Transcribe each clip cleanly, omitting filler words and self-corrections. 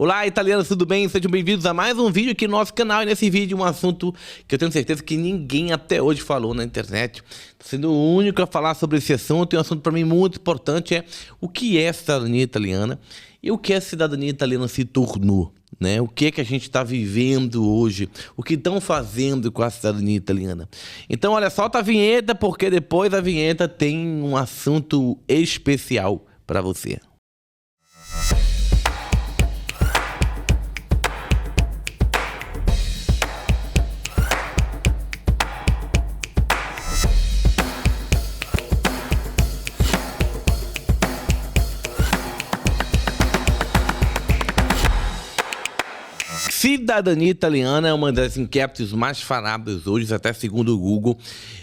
Olá, italianos, tudo bem? Sejam bem-vindos a mais um vídeo aqui no nosso canal. E nesse vídeo um assunto que eu tenho certeza que ninguém até hoje falou na internet. Tô sendo o único a falar sobre esse assunto. E um assunto para mim muito importante é o que é cidadania italiana e o que a cidadania italiana se tornou, né? O que é que a gente está vivendo hoje, o que estão fazendo com a cidadania italiana. Então, olha, solta a vinheta, porque depois da vinheta tem um assunto especial para você. Cidadania italiana é uma das enquetes mais faladas hoje, até segundo o Google.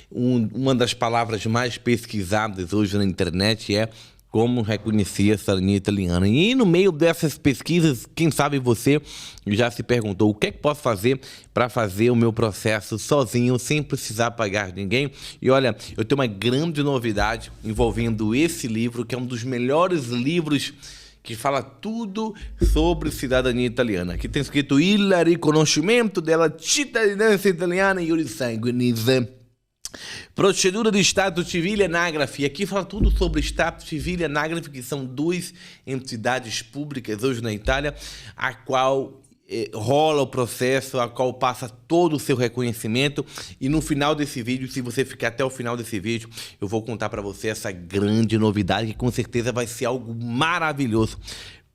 Uma das palavras mais pesquisadas hoje na internet é como reconhecer a cidadania italiana. E no meio dessas pesquisas, quem sabe você já se perguntou o que é que posso fazer para fazer o meu processo sozinho, sem precisar pagar ninguém. E olha, eu tenho uma grande novidade envolvendo esse livro, que é um dos melhores livros que fala tudo sobre cidadania italiana. Aqui tem escrito Il riconoscimento della cittadinanza italiana iure sanguinis. Procedura de status civile e anagrafe. E aqui fala tudo sobre status civile e anagrafe, que são duas entidades públicas hoje na Itália, a qual rola o processo, a qual passa todo o seu reconhecimento. E no final desse vídeo, se você ficar até o final desse vídeo, eu vou contar para você essa grande novidade, que com certeza vai ser algo maravilhoso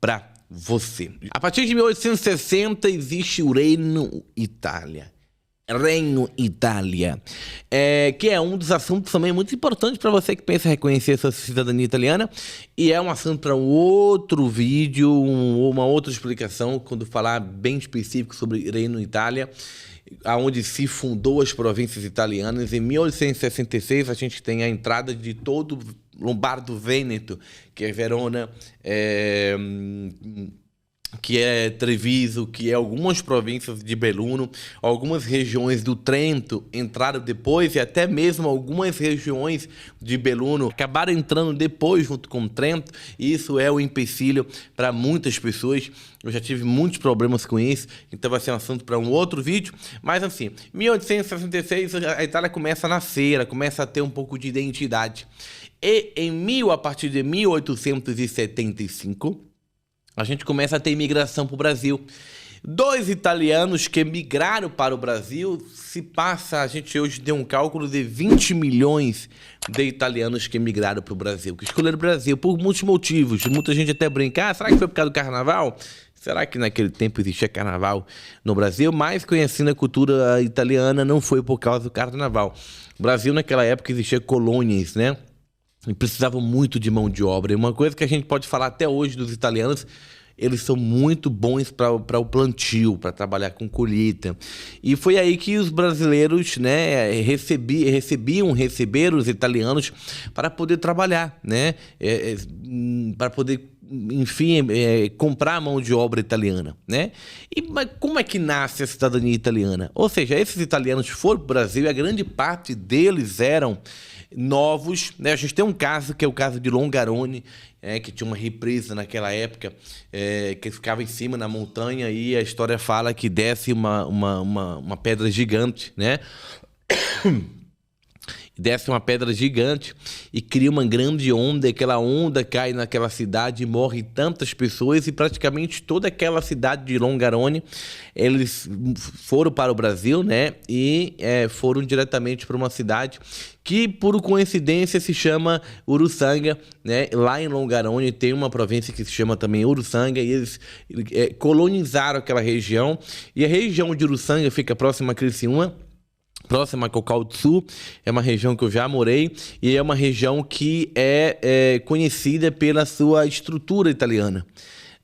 para você. A partir de 1860 existe o Reino Itália. Reino Itália, que é um dos assuntos também muito importantes para você que pensa em reconhecer a sua cidadania italiana, e é um assunto para um outro vídeo, uma outra explicação, quando falar bem específico sobre Reino Itália, onde se fundou as províncias italianas. Em 1866 a gente tem a entrada de todo Lombardo Vêneto, que é Verona, que é Treviso, que é algumas províncias de Belluno, algumas regiões do Trento entraram depois, e até mesmo algumas regiões de Belluno acabaram entrando depois junto com o Trento, e isso é um empecilho para muitas pessoas. Eu já tive muitos problemas com isso, então vai ser um assunto para um outro vídeo. Mas assim, 1866 a Itália começa a nascer, ela começa a ter um pouco de identidade. E a partir de 1875, a gente começa a ter imigração para o Brasil. Dois italianos que migraram para o Brasil, a gente hoje tem um cálculo de 20 milhões de italianos que migraram para o Brasil, que escolheram o Brasil por muitos motivos. Muita gente até brinca, será que foi por causa do carnaval? Será que naquele tempo existia carnaval no Brasil? Mas conhecendo a cultura italiana, não foi por causa do carnaval. O Brasil naquela época existia colônias, né? E precisavam muito de mão de obra. E uma coisa que a gente pode falar até hoje dos italianos, eles são muito bons para o plantio, para trabalhar com colheita. E foi aí que os brasileiros, né, receberam os italianos para poder trabalhar, né, para poder, enfim, comprar a mão de obra italiana, né? Mas como é que nasce a cidadania italiana? Ou seja, esses italianos foram para o Brasil e a grande parte deles eram novos, né? A gente tem um caso, que é o caso de Longarone, que tinha uma represa naquela época, que ficava em cima na montanha, e a história fala que desce uma pedra gigante, né? Desce uma pedra gigante e cria uma grande onda, e aquela onda cai naquela cidade e morre tantas pessoas, e praticamente toda aquela cidade de Longarone, eles foram para o Brasil, né, e foram diretamente para uma cidade que, por coincidência, se chama Uruçanga, né? Lá em Longarone tem uma província que se chama também Uruçanga, e eles colonizaram aquela região, e a região de Uruçanga fica próxima a Criciúma, próxima a Cocal do Sul. É uma região que eu já morei, e é uma região que é conhecida pela sua estrutura italiana,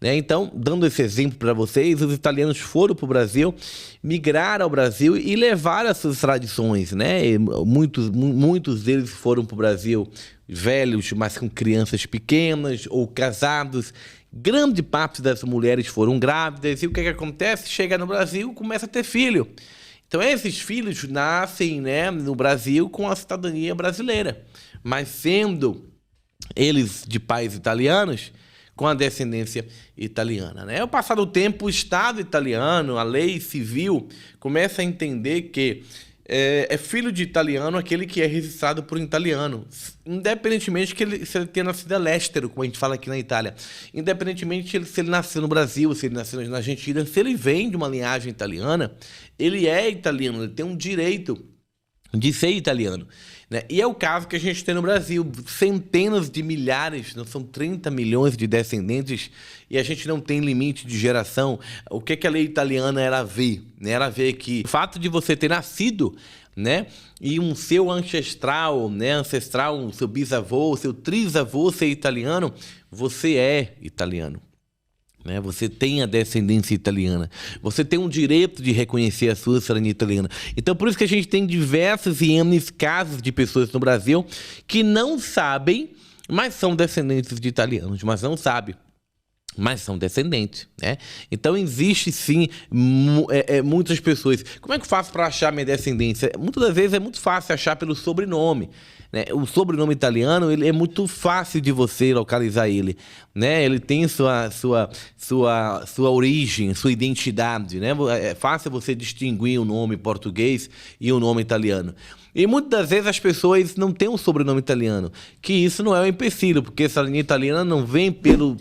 né? Então, dando esse exemplo para vocês, os italianos foram para o Brasil, migraram ao Brasil e levaram as suas tradições, né? E muitos deles foram para o Brasil velhos, mas com crianças pequenas ou casados. Grande parte das mulheres foram grávidas, e o que acontece? Chega no Brasil, começa a ter filho. Então esses filhos nascem, né, no Brasil com a cidadania brasileira, mas sendo eles de pais italianos, com a descendência italiana, né? Ao passar do tempo, o Estado italiano, a lei civil, começa a entender que é filho de italiano aquele que é registrado por um italiano, independentemente se ele tenha nascido eléstero, como a gente fala aqui na Itália, independentemente se ele nasceu no Brasil, se ele nasceu na Argentina, se ele vem de uma linhagem italiana, ele é italiano, ele tem um direito de ser italiano, né? E é o caso que a gente tem no Brasil, centenas de milhares, não são 30 milhões de descendentes, e a gente não tem limite de geração. O que a lei italiana era ver, né? Era ver que o fato de você ter nascido, né, e um seu ancestral, né, o seu bisavô, o seu trisavô ser italiano, você é italiano. Né? Você tem a descendência italiana. Você tem um direito de reconhecer a sua cidadania italiana. Então, por isso que a gente tem diversos e N casos de pessoas no Brasil que não sabem, mas são descendentes de italianos, mas não sabem, mas são descendentes, né? Então, existe sim muitas pessoas. Como é que eu faço para achar minha descendência? Muitas das vezes é muito fácil achar pelo sobrenome. Né? O sobrenome italiano, ele é muito fácil de você localizar ele, né? Ele tem sua origem, sua identidade, né? É fácil você distinguir o nome português e o nome italiano. E muitas das vezes as pessoas não têm um sobrenome italiano, que isso não é um empecilho, porque a cidadania italiana não vem pelo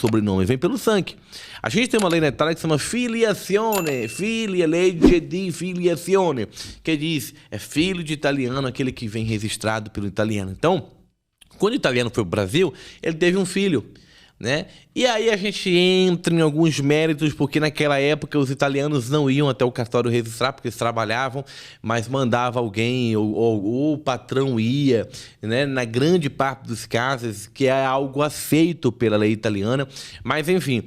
sobrenome, vem pelo sangue. A gente tem uma lei na Itália que se chama filiazione, legge di filiazione, que diz, é filho de italiano aquele que vem registrado pelo italiano. Então, quando o italiano foi para o Brasil, ele teve um filho, né? E aí a gente entra em alguns méritos, porque naquela época os italianos não iam até o cartório registrar, porque eles trabalhavam, mas mandava alguém, ou o patrão ia, né? Na grande parte dos casos, que é algo aceito pela lei italiana, mas enfim,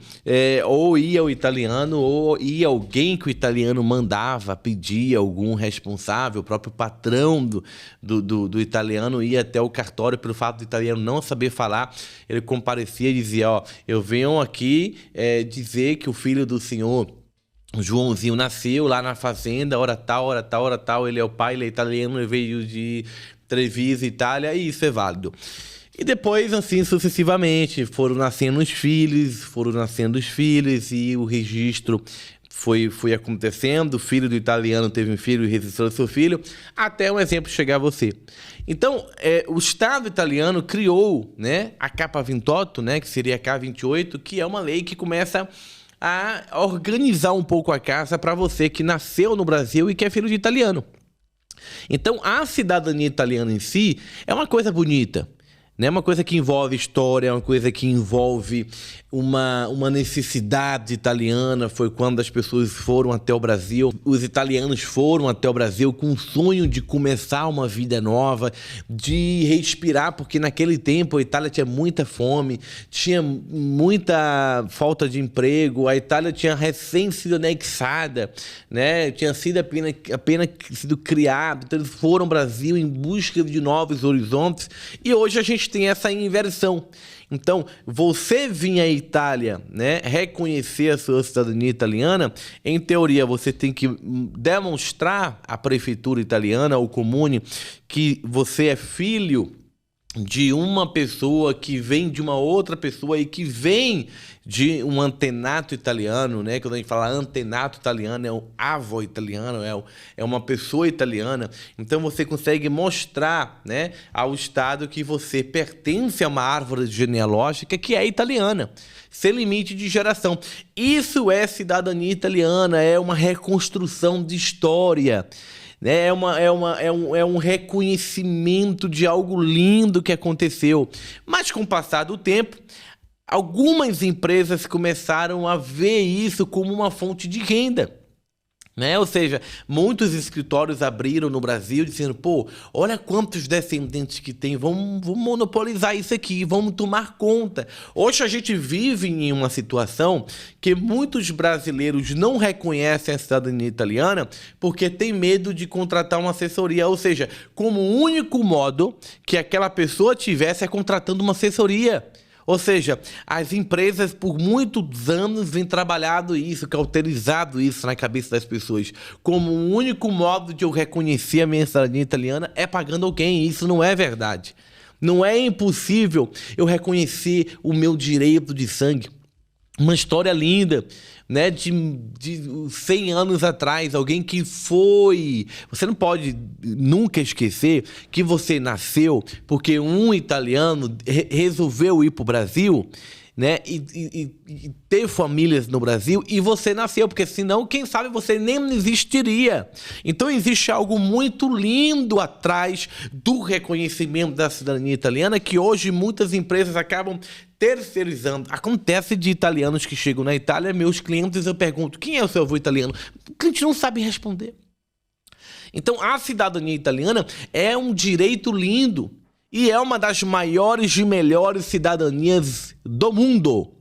ou ia o italiano, ou ia alguém que o italiano mandava, pedia algum responsável, o próprio patrão do italiano ia até o cartório, pelo fato do italiano não saber falar, ele comparecia e dizia, ó, eu venho aqui dizer que o filho do senhor Joãozinho nasceu lá na fazenda, hora tal, hora tal, hora tal, ele é o pai, ele é italiano, ele veio de Treviso, Itália, e isso é válido. E depois, assim, sucessivamente, foram nascendo os filhos, e o registro foi acontecendo, o filho do italiano teve um filho e registrou seu filho, até um exemplo chegar a você. Então, o Estado italiano criou, né, a Capa 28, né, que seria a K28, que é uma lei que começa a organizar um pouco a casa para você que nasceu no Brasil e que é filho de italiano. Então, a cidadania italiana em si é uma coisa bonita. É uma coisa que envolve história, é uma coisa que envolve uma necessidade italiana. Foi quando as pessoas foram até o Brasil, os italianos foram até o Brasil com o sonho de começar uma vida nova, de respirar, porque naquele tempo a Itália tinha muita fome, tinha muita falta de emprego, a Itália tinha recém sido anexada, né? Tinha sido apenas sido criado, então eles foram ao Brasil em busca de novos horizontes, e hoje a gente tem essa inversão. Então, você vir à Itália, né, reconhecer a sua cidadania italiana, em teoria você tem que demonstrar à prefeitura italiana, ao comune, que você é filho de uma pessoa que vem de uma outra pessoa e que vem de um antenato italiano, né? Quando a gente fala antenato italiano, é um avô italiano, é uma pessoa italiana. Então você consegue mostrar, né, ao Estado que você pertence a uma árvore genealógica que é italiana, sem limite de geração. Isso é cidadania italiana, é uma reconstrução de história. É um reconhecimento de algo lindo que aconteceu. Mas com o passar do tempo, algumas empresas começaram a ver isso como uma fonte de renda. Né? Ou seja, muitos escritórios abriram no Brasil dizendo, pô, olha quantos descendentes que tem, vamos monopolizar isso aqui, vamos tomar conta. Hoje a gente vive em uma situação que muitos brasileiros não reconhecem a cidadania italiana porque tem medo de contratar uma assessoria, ou seja, como o único modo que aquela pessoa tivesse é contratando uma assessoria. Ou seja, as empresas por muitos anos vêm trabalhando isso, cauterizado isso na cabeça das pessoas. Como o único modo de eu reconhecer a minha cidadania italiana é pagando alguém. Isso não é verdade. Não é impossível eu reconhecer o meu direito de sangue. Uma história linda, né, de 100 anos atrás, alguém que foi... Você não pode nunca esquecer que você nasceu porque um italiano resolveu ir para o Brasil, né, e ter famílias no Brasil, e você nasceu, porque senão, quem sabe, você nem existiria. Então existe algo muito lindo atrás do reconhecimento da cidadania italiana, que hoje muitas empresas acabam terceirizando. Acontece de italianos que chegam na Itália, meus clientes, eu pergunto, quem é o seu avô italiano? O cliente não sabe responder. Então a cidadania italiana é um direito lindo, e é uma das maiores e melhores cidadanias do mundo.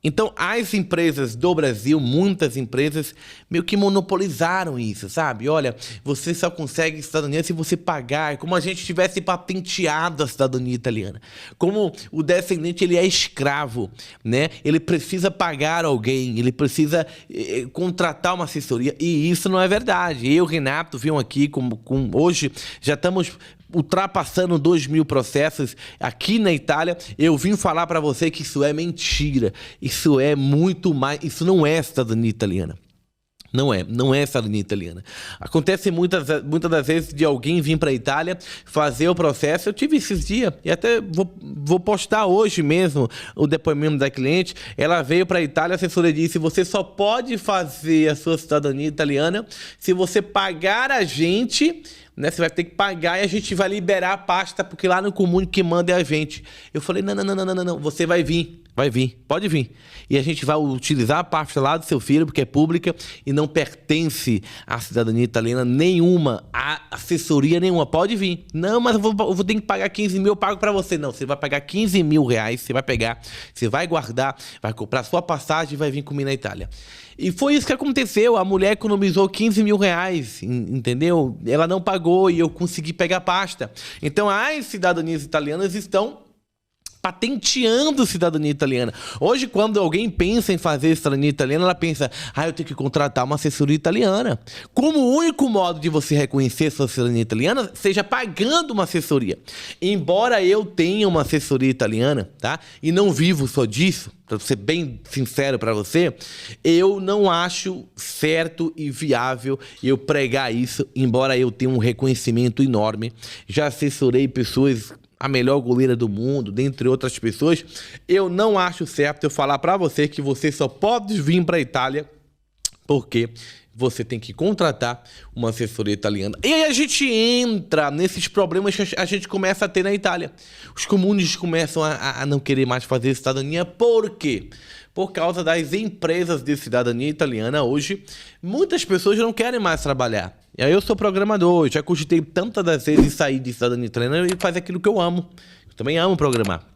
Então, as empresas do Brasil, muitas empresas, meio que monopolizaram isso, sabe? Olha, você só consegue cidadania se você pagar. É como a gente tivesse patenteado a cidadania italiana. Como o descendente, ele é escravo, né? Ele precisa pagar alguém, ele precisa contratar uma assessoria. E isso não é verdade. Eu, Renato, vim aqui hoje, já estamos ultrapassando 2.000 processos aqui na Itália. Eu vim falar para você que isso é mentira. Isso é muito mais... Isso não é cidadania italiana. Não é cidadania italiana. Acontece muitas das vezes de alguém vir para a Itália fazer o processo. Eu tive esses dias, e até vou postar hoje mesmo o depoimento da cliente. Ela veio para a Itália, a assessora disse, você só pode fazer a sua cidadania italiana se você pagar a gente, né? Você vai ter que pagar e a gente vai liberar a pasta, porque lá no comune que manda é a gente. Eu falei, não, você vai vir, pode vir. E a gente vai utilizar a pasta lá do seu filho, porque é pública e não pertence à cidadania italiana nenhuma, à assessoria nenhuma. Pode vir. Não, mas eu vou ter que pagar 15 mil, eu pago para você. Não, você vai pagar 15 mil reais, você vai pegar, você vai guardar, vai comprar sua passagem e vai vir comigo na Itália. E foi isso que aconteceu. A mulher economizou 15 mil reais, entendeu? Ela não pagou e eu consegui pegar a pasta. Então, as cidadanias italianas estão patenteando cidadania italiana. Hoje, quando alguém pensa em fazer cidadania italiana, ela pensa, eu tenho que contratar uma assessoria italiana. Como o único modo de você reconhecer sua cidadania italiana seja pagando uma assessoria. Embora eu tenha uma assessoria italiana, tá? E não vivo só disso, para ser bem sincero para você, eu não acho certo e viável eu pregar isso, embora eu tenha um reconhecimento enorme. Já assessorei pessoas, a melhor goleira do mundo, dentre outras pessoas. Eu não acho certo eu falar para você que você só pode vir para a Itália porque você tem que contratar uma assessoria italiana. E aí a gente entra nesses problemas que a gente começa a ter na Itália. Os comunes começam a não querer mais fazer cidadania. Por quê? Por causa das empresas de cidadania italiana hoje, muitas pessoas não querem mais trabalhar. E aí eu sou programador, já cogitei tantas das vezes sair de cidadania italiana e fazer aquilo que eu amo. Eu também amo programar.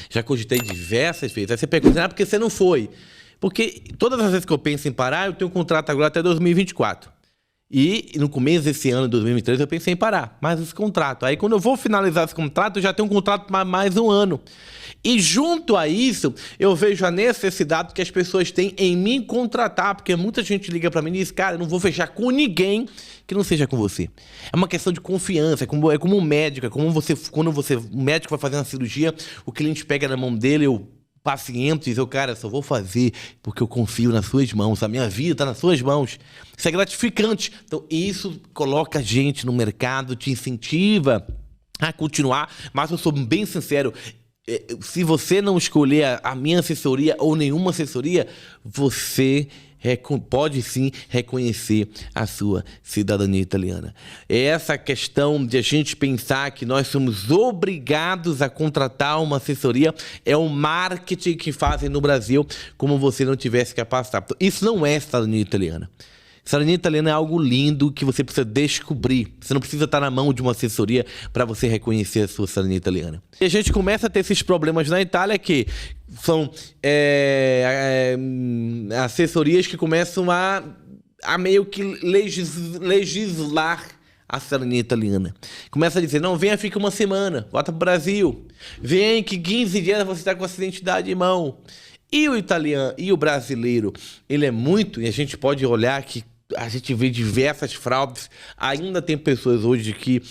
Já cogitei diversas vezes. Aí você pergunta, por que você não foi? Porque todas as vezes que eu penso em parar, eu tenho um contrato agora até 2024. E no começo desse ano, 2023, eu pensei em parar mais esse contrato. Aí quando eu vou finalizar esse contrato, eu já tenho um contrato para mais um ano. E junto a isso, eu vejo a necessidade que as pessoas têm em me contratar, porque muita gente liga para mim e diz, cara, eu não vou fechar com ninguém que não seja com você. É uma questão de confiança, é como um médico, é como quando o médico vai fazer uma cirurgia, o cliente pega na mão dele, o paciente diz, cara, só vou fazer porque eu confio nas suas mãos, a minha vida está nas suas mãos. Isso é gratificante. Então isso coloca a gente no mercado, te incentiva a continuar, mas eu sou bem sincero, se você não escolher a minha assessoria ou nenhuma assessoria, você pode sim reconhecer a sua cidadania italiana. Essa questão de a gente pensar que nós somos obrigados a contratar uma assessoria é o marketing que fazem no Brasil, como você não tivesse capacidade. Isso não é cidadania italiana. Cidadania italiana é algo lindo que você precisa descobrir. Você não precisa estar na mão de uma assessoria para você reconhecer a sua cidadania italiana. E a gente começa a ter esses problemas na Itália que são assessorias que começam a meio que legislar a cidadania italiana. Começa a dizer, não, venha, fica uma semana, volta para o Brasil. Vem que 15 dias você está com a sua identidade em mão. E o italiano e o brasileiro, ele é muito, e a gente pode olhar que a gente vê diversas fraudes. Ainda tem pessoas hoje que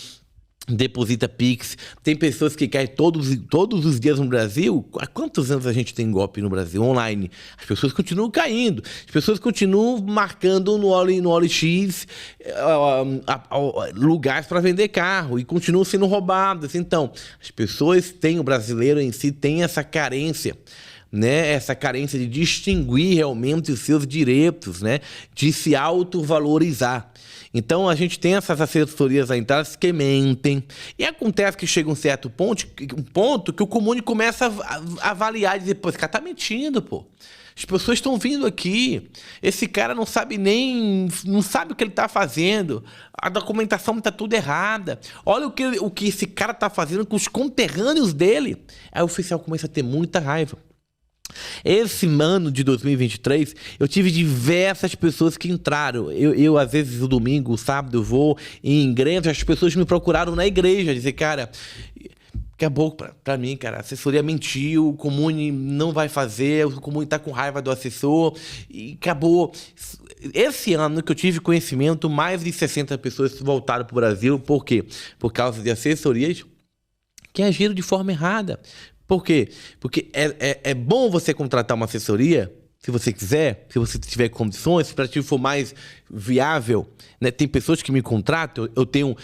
deposita Pix. Tem pessoas que caem todos os dias no Brasil. Há quantos anos a gente tem golpe no Brasil online? As pessoas continuam caindo. As pessoas continuam marcando no OLX lugares para vender carro e continuam sendo roubadas. Então, as pessoas têm, o brasileiro em si tem essa carência, né? Essa carência de distinguir realmente os seus direitos, né? De se autovalorizar. Então, a gente tem essas assessorias aí que mentem. E acontece que chega um certo ponto que o comune começa a avaliar e dizer, pô, esse cara tá mentindo, pô. As pessoas estão vindo aqui, esse cara não sabe o que ele tá fazendo, a documentação tá tudo errada. Olha o que esse cara tá fazendo com os conterrâneos dele. Aí o oficial começa a ter muita raiva. Esse ano de 2023, eu tive diversas pessoas que entraram. Eu às vezes, no domingo, o sábado, eu vou em igreja, as pessoas me procuraram na igreja, dizer, cara, acabou pra mim, cara, a assessoria mentiu, o comune não vai fazer, o comune tá com raiva do assessor, e acabou. Esse ano que eu tive conhecimento, mais de 60 pessoas voltaram pro Brasil. Por quê? Por causa de assessorias que agiram de forma errada. Por quê? Porque é bom você contratar uma assessoria, se você quiser, se você tiver condições, se para ti for mais viável, né? Tem pessoas que me contratam, eu tenho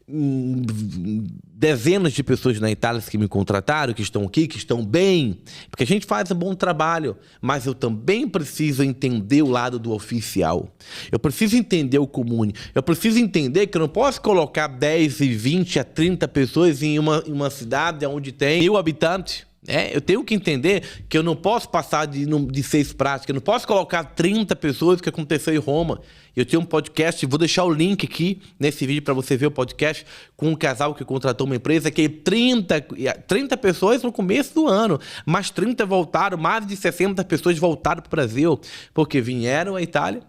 dezenas de pessoas na Itália que me contrataram, que estão aqui, que estão bem, porque a gente faz um bom trabalho, mas eu também preciso entender o lado do oficial. Eu preciso entender o comune. Eu preciso entender que eu não posso colocar 10 e 20 a 30 pessoas em uma cidade onde tem 1000 habitantes. Eu tenho que entender que eu não posso passar de 6 práticas, eu não posso colocar 30 pessoas, que aconteceu em Roma. Eu tenho um podcast, vou deixar o link aqui nesse vídeo para você ver o podcast com um casal que contratou uma empresa que 30 pessoas no começo do ano, mas 30 voltaram, mais de 60 pessoas voltaram para o Brasil, porque vieram à Itália,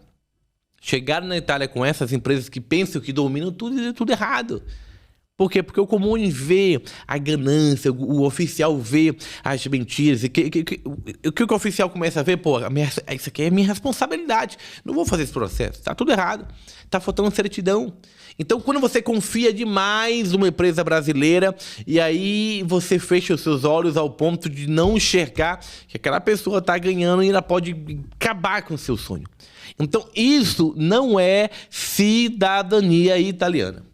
chegaram na Itália com essas empresas que pensam que dominam tudo errado. Por quê? Porque o comune vê a ganância, o oficial vê as mentiras. O que o oficial começa a ver? Pô, isso aqui é minha responsabilidade. Não vou fazer esse processo. Tá tudo errado. Tá faltando certidão. Então, quando você confia demais numa empresa brasileira e aí você fecha os seus olhos ao ponto de não enxergar que aquela pessoa tá ganhando e ela pode acabar com o seu sonho. Então, isso não é cidadania italiana.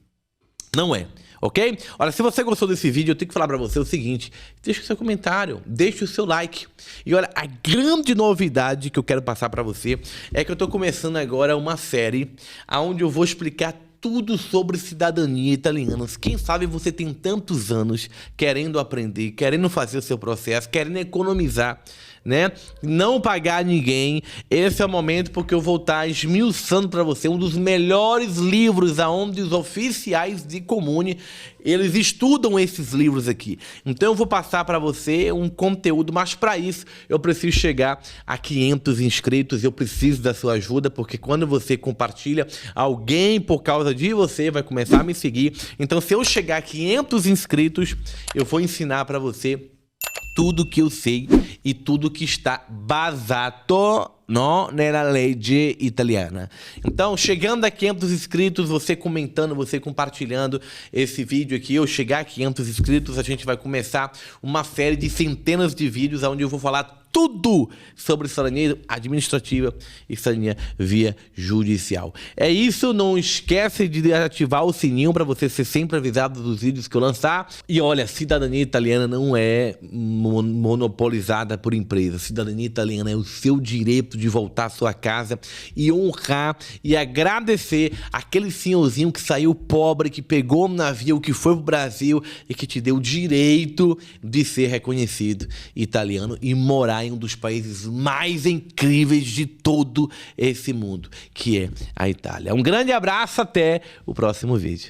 Não é. Ok? Olha, se você gostou desse vídeo, eu tenho que falar pra você o seguinte: deixa o seu comentário, deixa o seu like. E olha, a grande novidade que eu quero passar pra você é que eu tô começando agora uma série onde eu vou explicar tudo sobre cidadania italiana. Quem sabe você tem tantos anos querendo aprender, querendo fazer o seu processo, querendo economizar, né? Não pagar ninguém. Esse é o momento porque eu vou estar esmiuçando para você um dos melhores livros aonde os oficiais de comune, eles estudam esses livros aqui. Então eu vou passar para você um conteúdo, mas para isso eu preciso chegar a 500 inscritos. Eu preciso da sua ajuda, porque quando você compartilha, alguém por causa de você vai começar a me seguir. Então, se eu chegar a 500 inscritos, eu vou ensinar para você tudo que eu sei e tudo que está basato nella legge italiana. Então, chegando a 500 inscritos, você comentando, você compartilhando esse vídeo aqui, eu chegar a 500 inscritos, a gente vai começar uma série de centenas de vídeos onde eu vou falar tudo sobre cidadania administrativa e cidadania via judicial. É isso, não esquece de ativar o sininho para você ser sempre avisado dos vídeos que eu lançar. E olha, cidadania italiana não é monopolizada por empresas. Cidadania italiana é o seu direito de voltar à sua casa e honrar e agradecer aquele senhorzinho que saiu pobre, que pegou um navio, que foi pro Brasil e que te deu o direito de ser reconhecido italiano e morar em um dos países mais incríveis de todo esse mundo, que é a Itália. Um grande abraço, até o próximo vídeo.